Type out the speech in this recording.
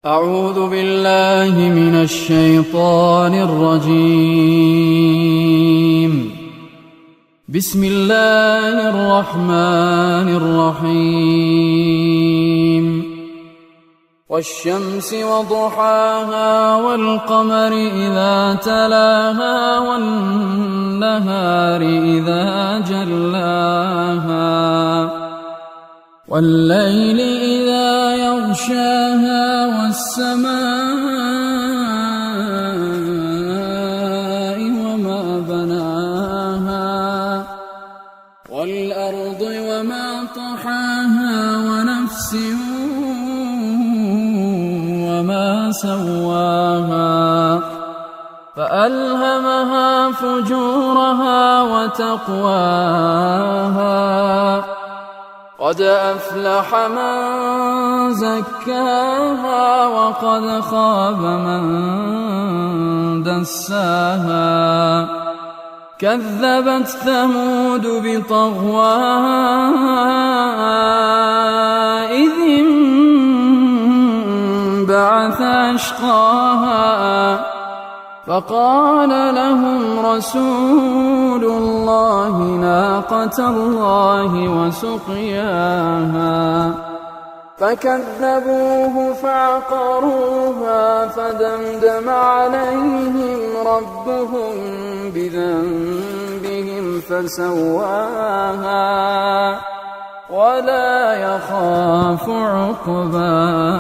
أعوذ بالله من الشيطان الرجيم. بسم الله الرحمن الرحيم. والشمس وضحاها والقمر إذا تلاها والنهار إذا جلاها والليل إذا يغشاها والسماء وما بناها والأرض وما طحاها ونفس وما سواها فألهمها فجورها وتقواها قد أفلح من زكاها وقد خاب من دساها كذبت ثمود بطغواها إذ انبعث أشقاها فقال لهم رسول الله ناقة الله وسقياها فكذبوه فعقروها فدمدم عليهم ربهم بذنبهم فسواها ولا يخاف عقباها.